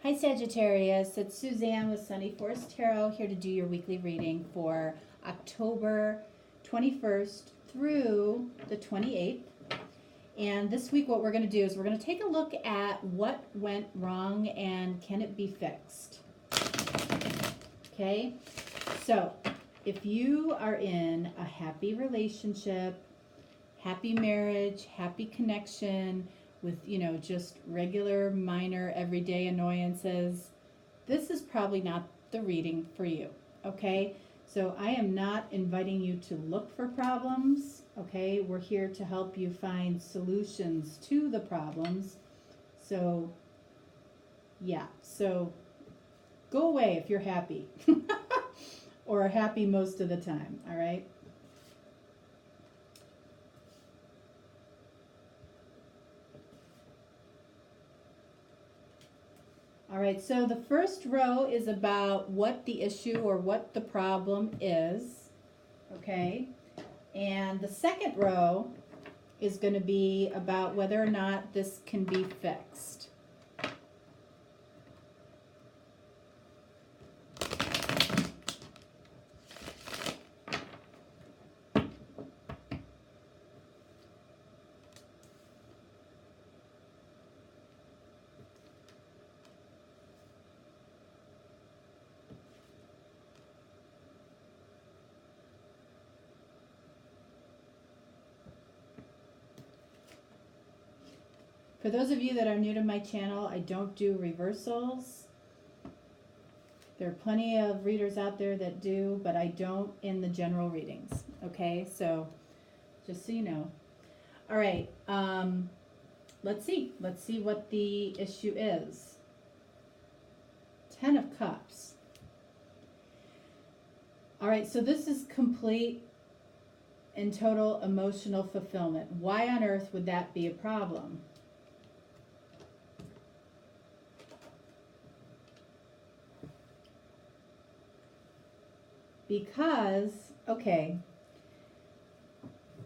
Hi Sagittarius, it's Suzanne with Sunny Forest Tarot here to do your weekly reading for October 21st through the 28th. And this week what we're going to do is we're going to take a look at what went wrong and can it be fixed. Okay, so if you are in a happy relationship, happy marriage, happy connection, with, just regular, minor, everyday annoyances, this is probably not the reading for you, okay? So I am not inviting you to look for problems, okay? We're here to help you find solutions to the problems. So, yeah, so go away if you're happy or happy most of the time, all right? All right, so the first row is about what the issue or what the problem is, okay? And the second row is going to be about whether or not this can be fixed. For those of you that are new to my channel, I don't do reversals. There are plenty of readers out there that do, but I don't in the general readings. Okay, so just so you know. All right, let's see. Let's see what the issue is. 10 of Cups. All right, so this is complete and total emotional fulfillment. Why on earth would that be a problem? Because, okay,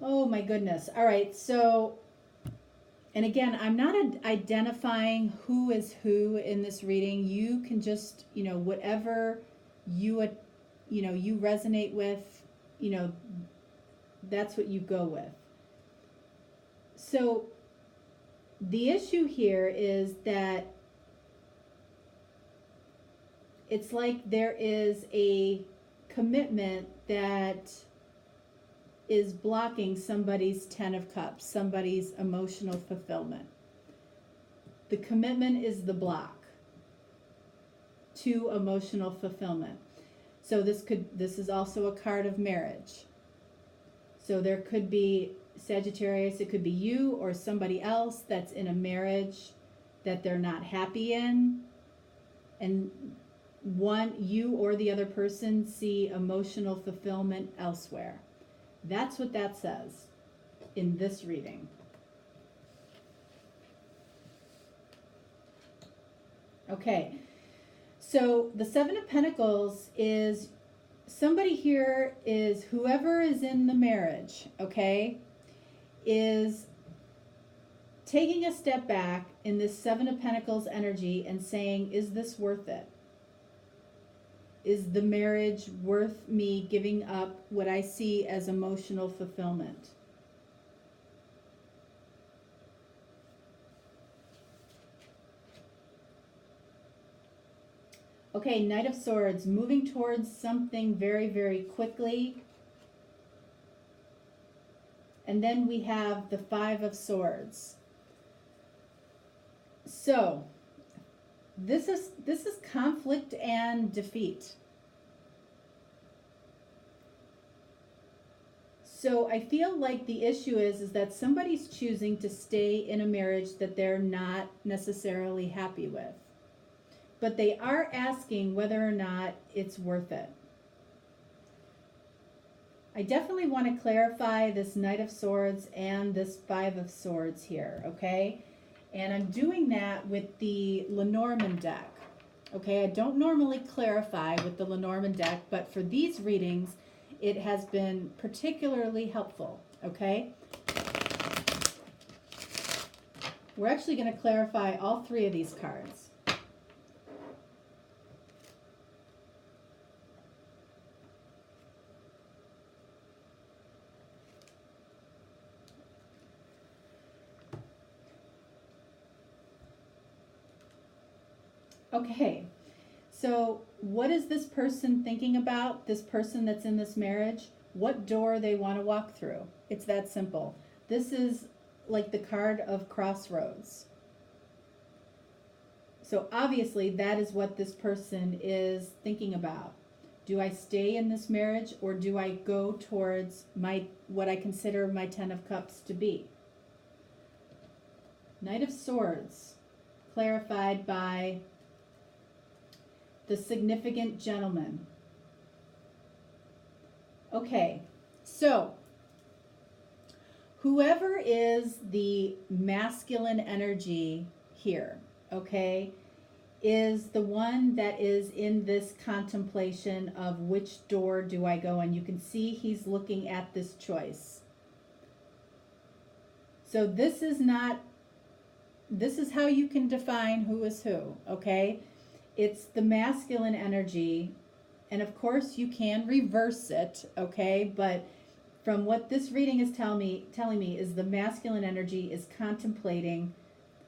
oh my goodness. All right, so, and again, I'm not identifying who is who in this reading. You can just, whatever you, you resonate with, that's what you go with. So the issue here is that it's like there is a commitment that is blocking somebody's 10 of Cups, somebody's emotional fulfillment. The commitment is the block to emotional fulfillment. So this is also a card of marriage. So there could be Sagittarius, it could be you or somebody else that's in a marriage that they're not happy in, and you or the other person see emotional fulfillment elsewhere. That's what that says in this reading. Okay, so the 7 of Pentacles is somebody here is whoever is in the marriage, okay, is taking a step back in this 7 of Pentacles energy and saying, is this worth it? Is the marriage worth me giving up what I see as emotional fulfillment? Okay, Knight of Swords, moving towards something very, very quickly. And then we have the 5 of Swords. So, this is conflict and defeat. So I feel like the issue is that somebody's choosing to stay in a marriage that they're not necessarily happy with. But they are asking whether or not it's worth it. I definitely want to clarify this Knight of Swords and this 5 of Swords here, okay? And I'm doing that with the Lenormand deck. Okay, I don't normally clarify with the Lenormand deck, but for these readings, it has been particularly helpful, okay? We're actually going to clarify all 3 of these cards. Okay, so what is this person thinking about? This person that's in this marriage? What door they want to walk through? It's that simple. This is like the card of crossroads. So obviously that is what this person is thinking about. Do I stay in this marriage, or do I go towards my what I consider my 10 of Cups to be? Knight of Swords, clarified by the significant gentleman. Okay, so whoever is the masculine energy here, okay, is the one that is in this contemplation of which door do I go, and you can see he's looking at this choice. So this is how you can define who is who, okay? It's the masculine energy, and of course you can reverse it, okay? But from what this reading is telling me is the masculine energy is contemplating,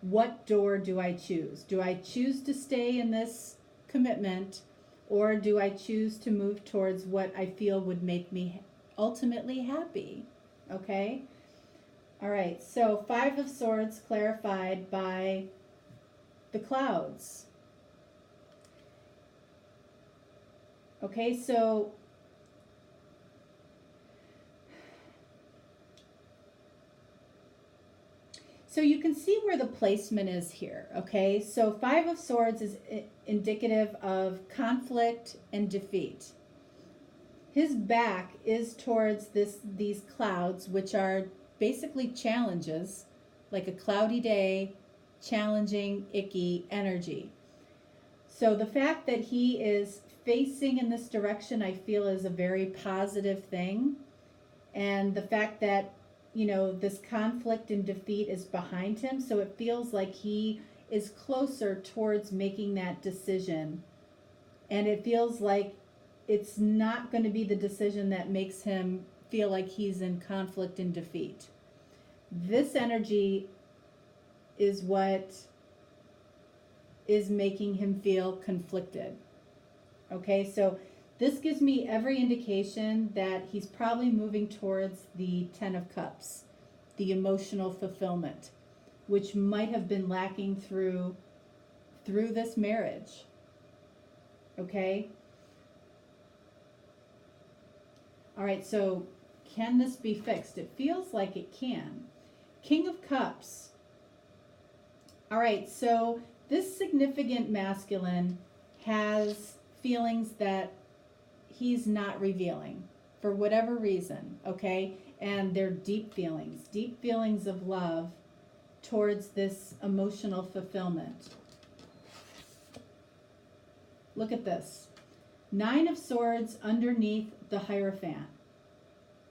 what door do I choose? Do I choose to stay in this commitment, or do I choose to move towards what I feel would make me ultimately happy? Okay? All right, so 5 of Swords clarified by the clouds. Okay, so you can see where the placement is here, okay? So 5 of Swords is indicative of conflict and defeat. His back is towards these clouds, which are basically challenges, like a cloudy day, challenging, icky energy. So the fact that he is facing in this direction, I feel, is a very positive thing. And the fact that, you know, this conflict and defeat is behind him, so it feels like he is closer towards making that decision. And it feels like it's not going to be the decision that makes him feel like he's in conflict and defeat. This energy is what is making him feel conflicted. Okay, so this gives me every indication that he's probably moving towards the 10 of Cups, the emotional fulfillment, which might have been lacking through this marriage. Okay? All right, so can this be fixed? It feels like it can. King of Cups. All right, so this significant masculine has feelings that he's not revealing for whatever reason, okay? And they're deep feelings of love towards this emotional fulfillment. Look at this. 9 of Swords underneath the Hierophant.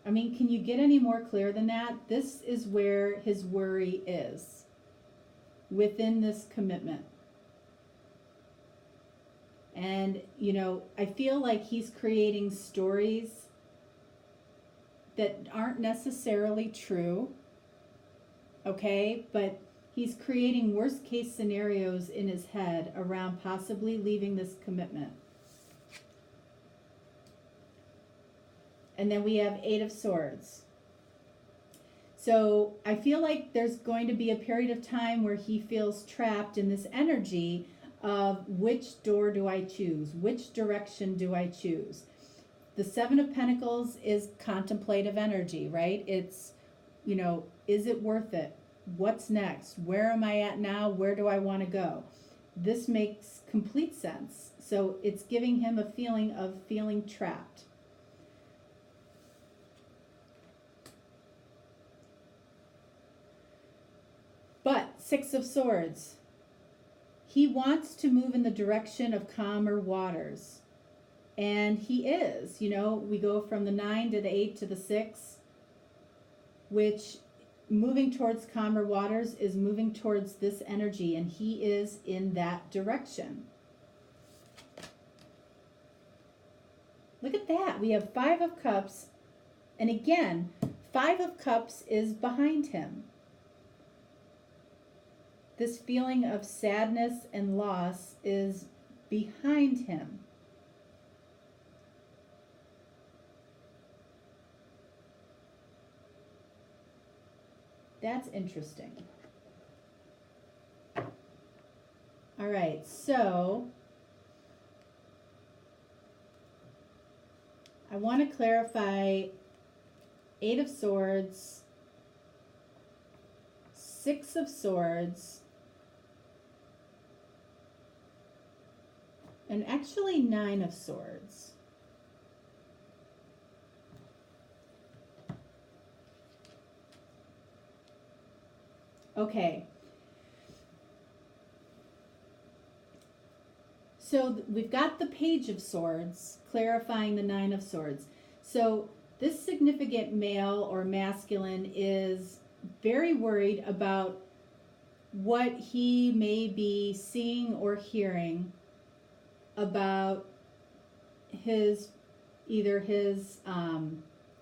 I mean, can you get any more clear than that? This is where his worry is, within this commitment. And, you know, I feel like he's creating stories that aren't necessarily true, okay? But he's creating worst case scenarios in his head around possibly leaving this commitment. And then we have 8 of Swords. So I feel like there's going to be a period of time where he feels trapped in this energy of which door do I choose? Which direction do I choose? The 7 of Pentacles is contemplative energy, right? It's, you know, is it worth it? What's next? Where am I at now? Where do I want to go? This makes complete sense. So it's giving him a feeling of feeling trapped. But 6 of Swords, he wants to move in the direction of calmer waters. And he is, you know, we go from the 9 to the 8 to the 6, which moving towards calmer waters is moving towards this energy, and he is in that direction. Look at that. We have 5 of Cups, and again, 5 of Cups is behind him. this feeling of sadness and loss is behind him. That's interesting. All right, so I want to clarify 8 of Swords, 6 of Swords, and actually 9 of Swords. Okay. So we've got the Page of Swords clarifying the 9 of Swords. So this significant male or masculine is very worried about what he may be seeing or hearing about either his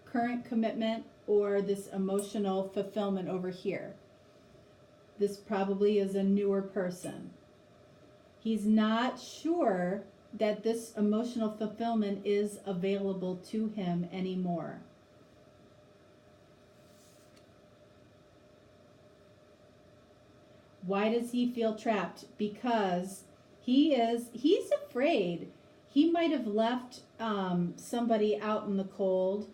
current commitment or this emotional fulfillment over here. This probably is a newer person. He's not sure that this emotional fulfillment is available to him anymore. Why does he feel trapped? Because he's afraid. He might have left somebody out in the cold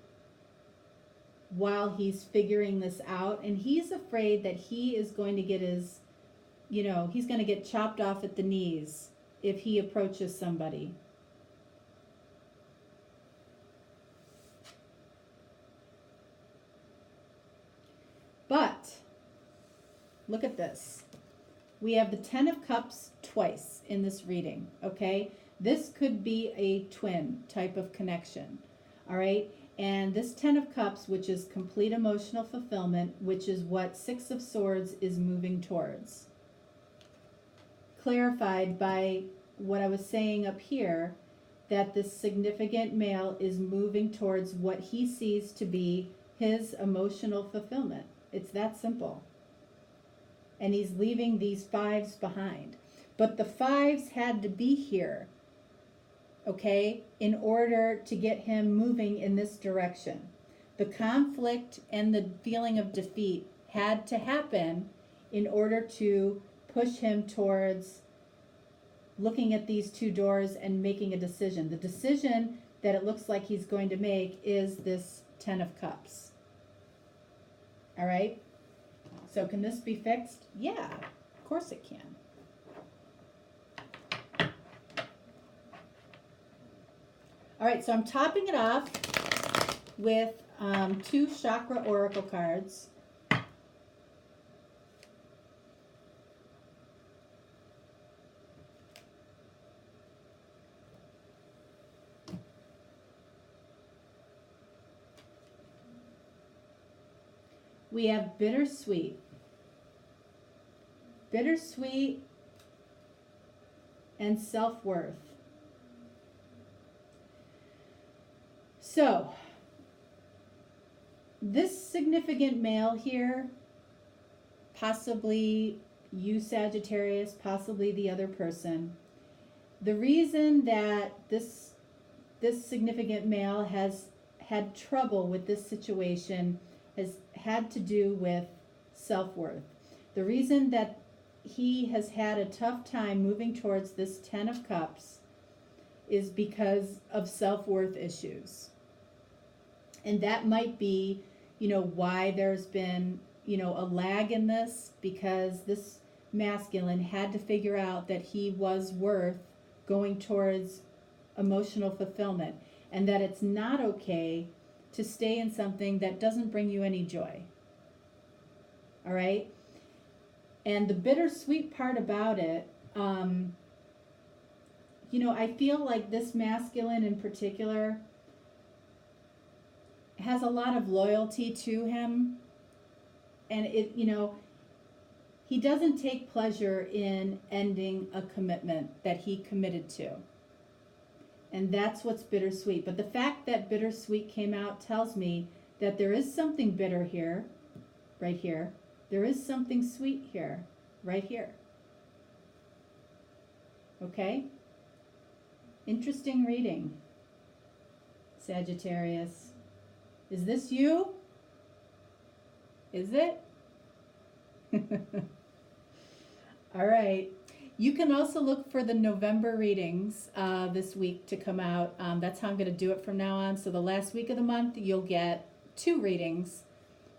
while he's figuring this out, and he's afraid that he is going to get his, he's going to get chopped off at the knees if he approaches somebody. But look at this. We have the 10 of Cups twice in this reading, okay? This could be a twin type of connection, all right? And this 10 of Cups, which is complete emotional fulfillment, which is what 6 of Swords is moving towards. Clarified by what I was saying up here, that this significant male is moving towards what he sees to be his emotional fulfillment. It's that simple. And he's leaving these 5s behind. But the 5s had to be here, okay, in order to get him moving in this direction. The conflict and the feeling of defeat had to happen in order to push him towards looking at these 2 doors and making a decision. The decision that it looks like he's going to make is this 10 of Cups. All right? So can this be fixed? Yeah, of course it can. All right, so I'm topping it off with 2 chakra oracle cards. We have bittersweet. Bittersweet and self-worth. So, this significant male here, possibly you Sagittarius, possibly the other person, the reason that this significant male has had trouble with this situation has had to do with self-worth. The reason that he has had a tough time moving towards this 10 of Cups is because of self-worth issues. And that might be, why there's been, a lag in this, because this masculine had to figure out that he was worth going towards emotional fulfillment, and that it's not okay to stay in something that doesn't bring you any joy. All right? And the bittersweet part about it, I feel like this masculine in particular has a lot of loyalty to him. And he doesn't take pleasure in ending a commitment that he committed to. And that's what's bittersweet. But the fact that bittersweet came out tells me that there is something bitter here, right here. There is something sweet here. right here. Okay? Interesting reading, Sagittarius. Is this you? Is it? All right. You can also look for the November readings this week to come out. That's how I'm going to do it from now on. So the last week of the month, you'll get 2 readings,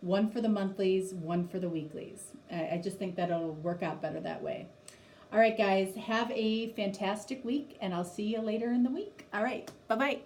one for the monthlies, one for the weeklies. I just think that'll work out better that way. All right, guys, have a fantastic week, and I'll see you later in the week. All right, bye-bye.